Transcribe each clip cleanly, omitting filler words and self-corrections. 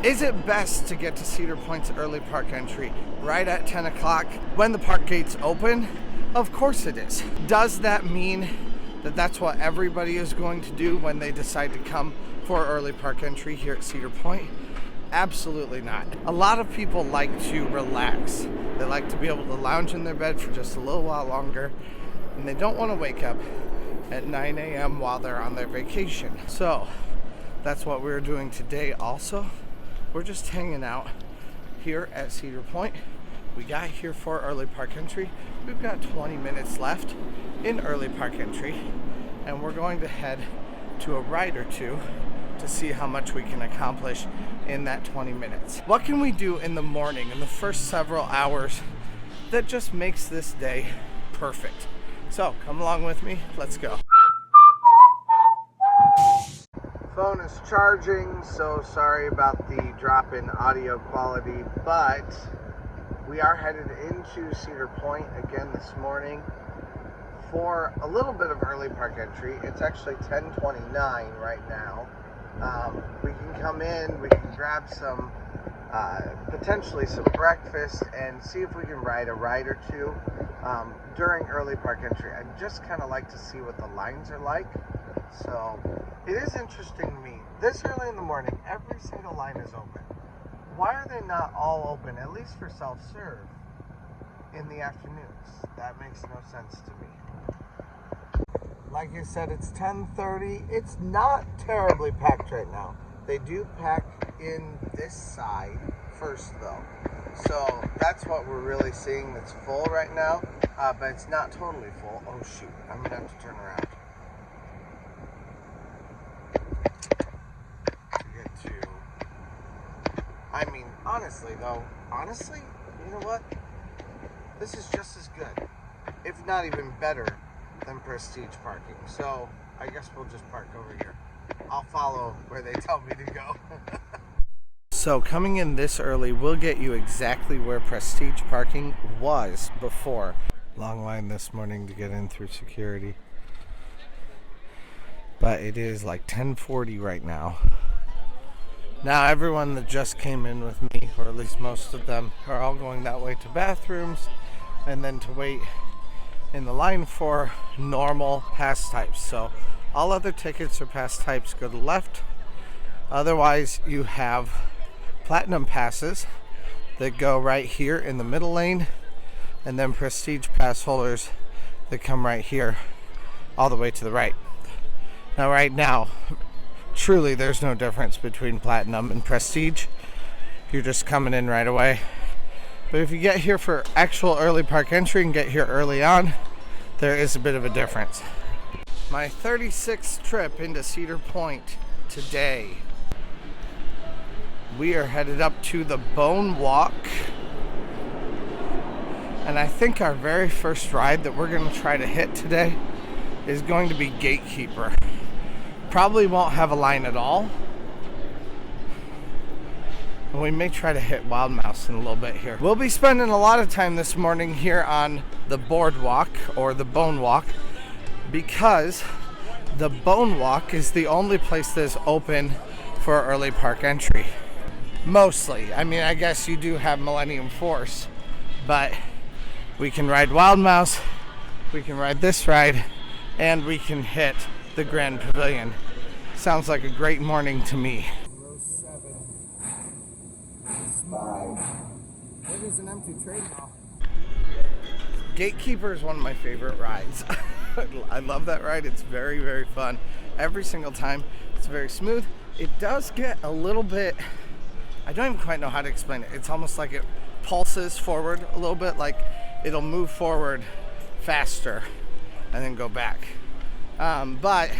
Is it best to get to Cedar Point's early park entry right at 10 o'clock when the park gates open? Of course it is. Does that mean that that's what everybody is going to do when they decide to come for early park entry here at Cedar Point? Absolutely not. A lot of people like to relax. They like to be able to lounge in their bed for just a little while longer, and they don't want to wake up at 9 a.m. while they're on their vacation. So that's what we're doing today also. We're just hanging out here at Cedar Point. We got here for early park entry. We've got 20 minutes left in early park entry, and we're going to head to a ride or two to see how much we can accomplish in that 20 minutes. What can we do in the morning, in the first several hours, that just makes this day perfect? So come along with me, let's go. Phone is charging, so sorry about the drop in audio quality, but we are headed into Cedar Point again this morning for a little bit of early park entry. It's actually 10:29 right now. We can come in, we can grab some, potentially some breakfast, and see if we can ride a ride or two during early park entry. I'd just kind of like to see what the lines are like. So it is interesting to me, this early in the morning, every single line is open. Why are they not all open, at least for self-serve, in the afternoons? That makes no sense to me. Like I said, it's 10:30. It's not terribly packed right now. They do pack in this side first, though. So that's what we're really seeing that's full right now, but it's not totally full. Oh, shoot. I'm going to have to turn around. Honestly, you know what? This is just as good, if not even better, than Prestige parking. So I guess we'll just park over here. I'll follow where they tell me to go. So coming in this early will get you exactly where Prestige parking was before. Long line this morning to get in through security. But it is like 10:40 right now. Now everyone that just came in with me, or at least most of them, are all going that way to bathrooms and then to wait in the line for normal pass types. So all other tickets or pass types go to the left. Otherwise you have platinum passes that go right here in the middle lane, and then prestige pass holders that come right here all the way to the right. Now right now, truly, there's no difference between platinum and prestige. You're just coming in right away. But if you get here for actual early park entry and get here early on, there is a bit of a difference. My 36th trip into Cedar Point today. We are headed up to the Bone Walk. And I think our very first ride that we're going to try to hit today is going to be Gatekeeper. Probably won't have a line at all. And we may try to hit Wildmouse in a little bit here. We'll be spending a lot of time this morning here on the boardwalk, or the Bone Walk, because the Bone Walk is the only place that is open for early park entry. Mostly. I mean, I guess you do have Millennium Force, but we can ride Wildmouse, we can ride this ride, and we can hit the Grand Pavilion. Sounds like a great morning to me. Row 7. 5. It is an empty train now. Gatekeeper is one of my favorite rides. I love that ride. It's very, very fun. Every single time. It's very smooth. It does get a little bit, I don't even quite know how to explain it. It's almost like it pulses forward a little bit, like it'll move forward faster and then go back. But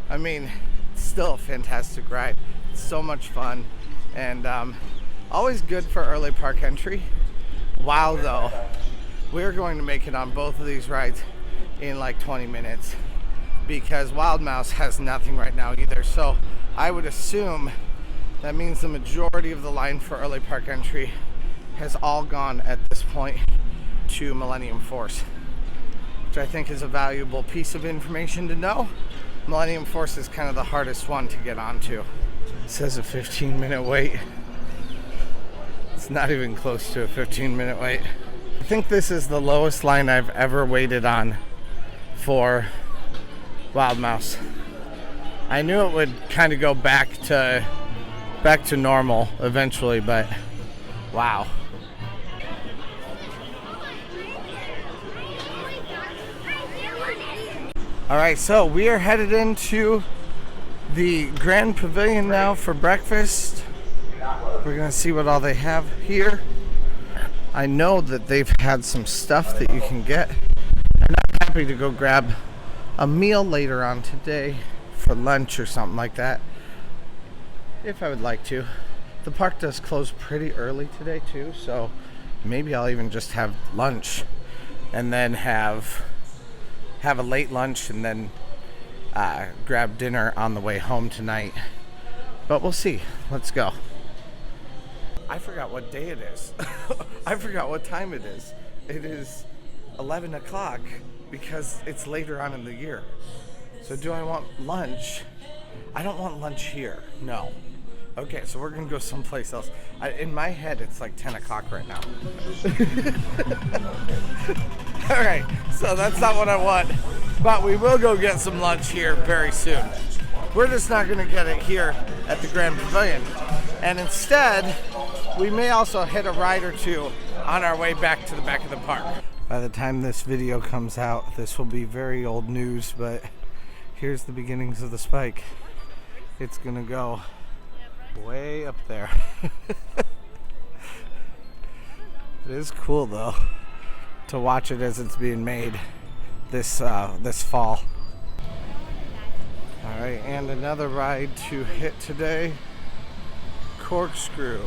I mean, it's still a fantastic ride. It's so much fun, and always good for early park entry. Wow, though, we're going to make it on both of these rides in like 20 minutes because Wildmouse has nothing right now either. So I would assume that means the majority of the line for early park entry has all gone at this point to Millennium Force, which I think is a valuable piece of information to know. Millennium Force is kind of the hardest one to get onto. It says a 15-minute wait. It's not even close to a 15-minute wait. I think this is the lowest line I've ever waited on for Wildmouse. I knew it would kind of go back to normal eventually, but wow. All right, so we are headed into the Grand Pavilion now for breakfast. We're gonna see what all they have here. I know that they've had some stuff that you can get, and I'm happy to go grab a meal later on today for lunch or something like that, if I would like to. The park does close pretty early today too, so maybe I'll even just have lunch and then have a late lunch and then grab dinner on the way home tonight. But we'll see. Let's go. I forgot what day it is. I forgot what time it is. It is 11 o'clock because it's later on in the year. So do I want lunch? I don't want lunch here. No. Okay, so we're gonna go someplace else. In my head, it's like 10 o'clock right now. All right, so that's not what I want, but we will go get some lunch here very soon. We're just not gonna get it here at the Grand Pavilion. And instead, we may also hit a ride or two on our way back to the back of the park. By the time this video comes out, this will be very old news, but here's the beginnings of the spike. It's gonna go way up there. It is cool though to watch it as it's being made this fall. All right, and another ride to hit today, Corkscrew.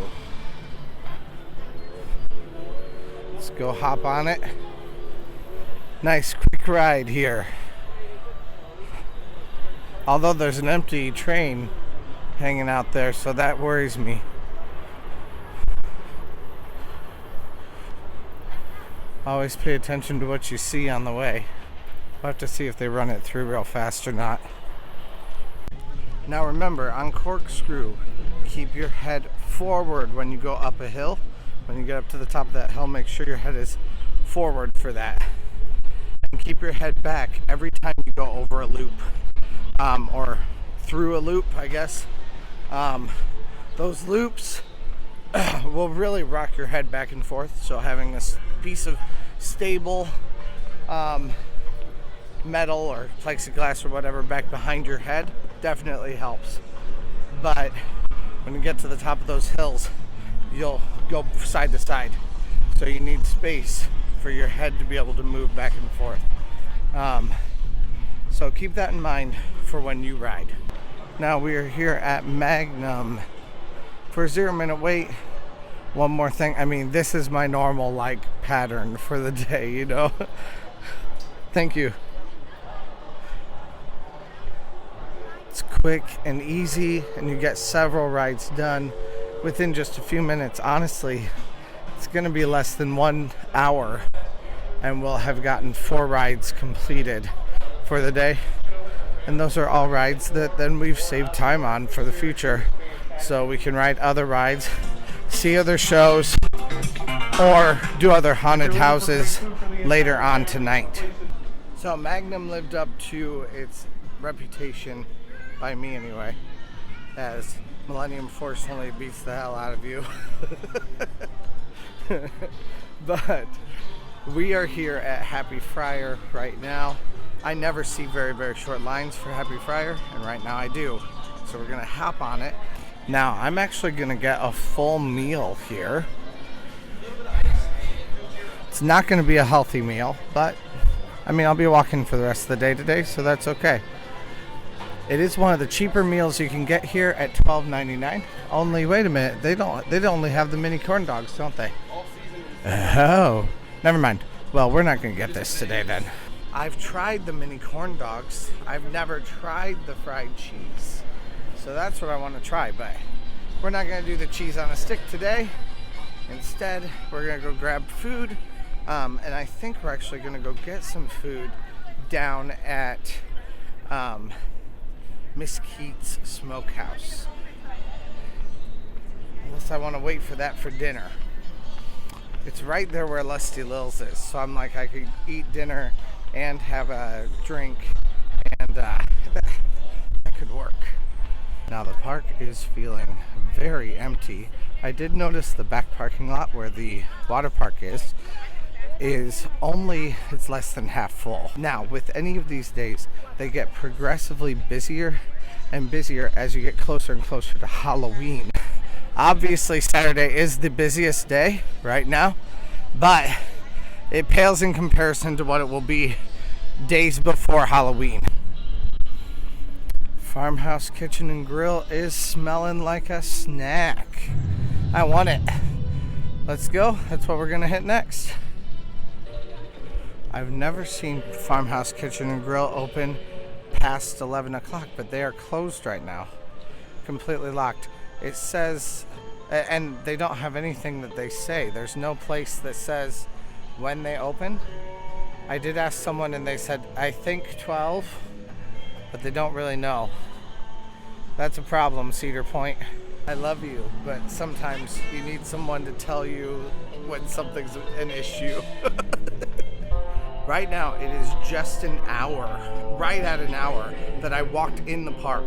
Let's go hop on it. Nice quick ride here. Although there's an empty train hanging out there, so that worries me. Always pay attention to what you see on the way. We'll have to see if they run it through real fast or not. Now remember, on Corkscrew, keep your head forward when you go up a hill. When you get up to the top of that hill, make sure your head is forward for that. And keep your head back every time you go over a loop, or through a loop, I guess. Those loops will really rock your head back and forth, so having this piece of stable metal or plexiglass or whatever back behind your head definitely helps. But when you get to the top of those hills, you'll go side to side, so you need space for your head to be able to move back and forth. So keep that in mind for when you ride. Now we are here at Magnum for a 0-minute wait. One more thing, I mean, this is my normal like pattern for the day, you know. Thank you. It's quick and easy, and you get several rides done within just a few minutes. Honestly, it's gonna be less than 1 hour and we'll have gotten 4 rides completed for the day. And those are all rides that then we've saved time on for the future, so we can ride other rides, see other shows, or do other haunted houses later on tonight. So Magnum lived up to its reputation, by me anyway, as Millennium fortunately beats the hell out of you. But we are here at Happy Friar right now. I never see very, very short lines for Happy Friar, and right now I do. So we're gonna hop on it. Now, I'm actually gonna get a full meal here. It's not gonna be a healthy meal, but I mean, I'll be walking for the rest of the day today, so that's okay. It is one of the cheaper meals you can get here at $12.99. Only, wait a minute, they only have the mini corn dogs, don't they? Oh, never mind. Well, we're not gonna get this today then. I've tried the mini corn dogs. I've never tried the fried cheese. So that's what I want to try, but we're not going to do the cheese on a stick today. Instead, we're going to go grab food. And I think we're actually going to go get some food down at Miss Keats' Smokehouse. unless I want to wait for that for dinner. It's right there where Lusty Lil's is, so I'm like, I could eat dinner and have a drink, and that could work. Now the park is feeling very empty. I did notice the back parking lot where the water park is it's less than half full. Now, with any of these days, they get progressively busier and busier as you get closer and closer to Halloween. Obviously, Saturday is the busiest day right now, but it pales in comparison to what it will be days before Halloween. Farmhouse Kitchen and Grill is smelling like a snack. I want it. Let's go. That's what we're gonna hit next. I've never seen Farmhouse Kitchen and Grill open past 11 o'clock, but they are closed right now. Completely locked. It says, and they don't have anything that they say. There's no place that says when they open. I did ask someone and they said, I think 12, but they don't really know. That's a problem, Cedar Point. I love you, but sometimes you need someone to tell you when something's an issue. Right now, it is just an hour, right at an hour, that I walked in the park,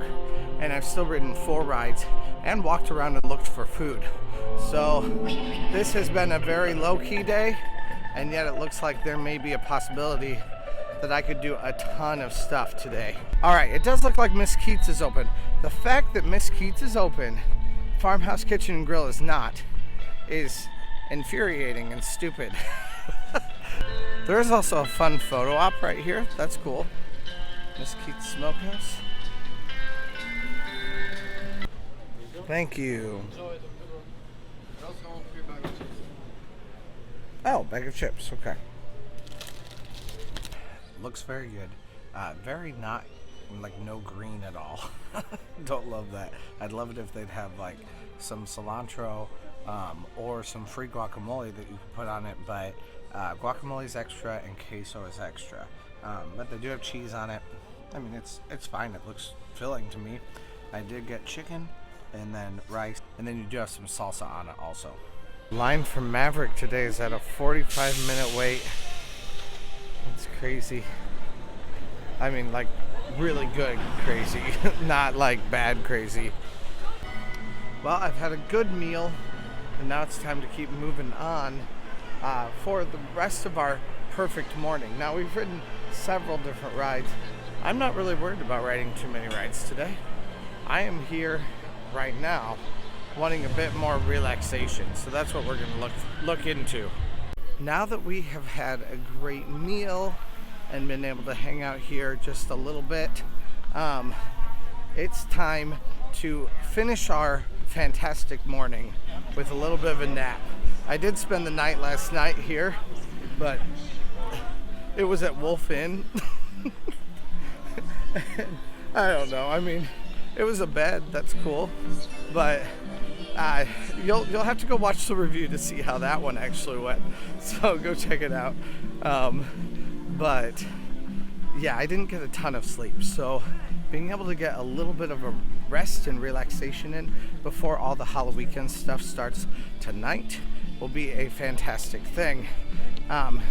and I've still ridden 4 rides and walked around and looked for food. So this has been a very low-key day, and yet it looks like there may be a possibility that I could do a ton of stuff today. All right, it does look like Miss Keats is open. The fact that Miss Keats is open, Farmhouse Kitchen and Grill is not, is infuriating and stupid. There is also a fun photo op right here. That's cool. Miss Keats Smokehouse. Thank you. Oh, bag of chips. Okay. Looks very good. Very not, like, no green at all. Don't love that. I'd love it if they'd have, like, some cilantro or some free guacamole that you could put on it, but guacamole is extra and queso is extra. But they do have cheese on it. I mean, it's fine. It looks filling to me. I did get chicken and then rice, and then you do have some salsa on it also. Line for Maverick today is at a 45-minute wait. It's crazy. I mean, like, really good crazy, not like bad crazy. Well, I've had a good meal, and now it's time to keep moving on for the rest of our perfect morning. Now, we've ridden several different rides. I'm not really worried about riding too many rides today. I am here right now wanting a bit more relaxation, so that's what we're going to look into. Now that we have had a great meal and been able to hang out here just a little bit, it's time to finish our fantastic morning with a little bit of a nap. I did spend the night last night here, but it was at Wolf Inn. I don't know. I mean, it was a bed. That's cool, but you'll have to go watch the review to see how that one actually went. So go check it out. But yeah, I didn't get a ton of sleep, so being able to get a little bit of a rest and relaxation in before all the Halloweekend stuff starts tonight will be a fantastic thing.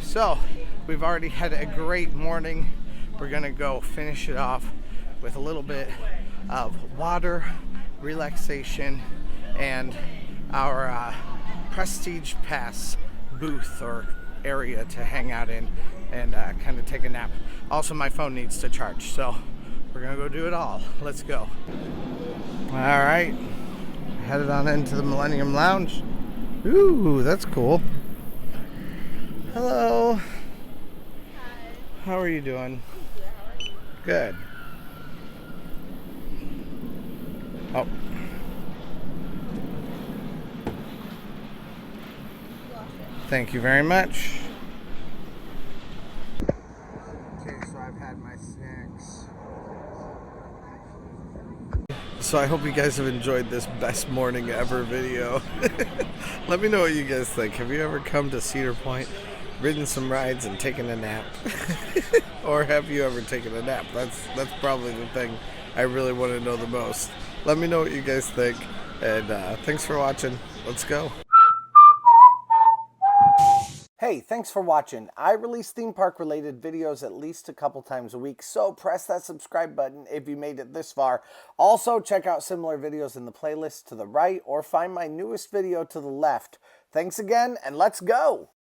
So we've already had a great morning. We're gonna go finish it off with a little bit of water, relaxation, and our Prestige Pass booth or area to hang out in and kind of take a nap. Also, my phone needs to charge, so we're gonna go do it all. Let's go. All right, headed on into the Millennium Lounge. Ooh, that's cool. Hello. Hi. How are you doing? Good. How are you? Good. Oh. Thank you very much. Okay, so I've had my snacks. So I hope you guys have enjoyed this best morning ever video. Let me know what you guys think. Have you ever come to Cedar Point, ridden some rides, and taken a nap? Or have you ever taken a nap? That's probably the thing I really want to know the most. Let me know what you guys think. And thanks for watching. Let's go. Hey, thanks for watching. I release theme park related videos at least a couple times a week, so press that subscribe button if you made it this far. Also, check out similar videos in the playlist to the right or find my newest video to the left. Thanks again, and let's go!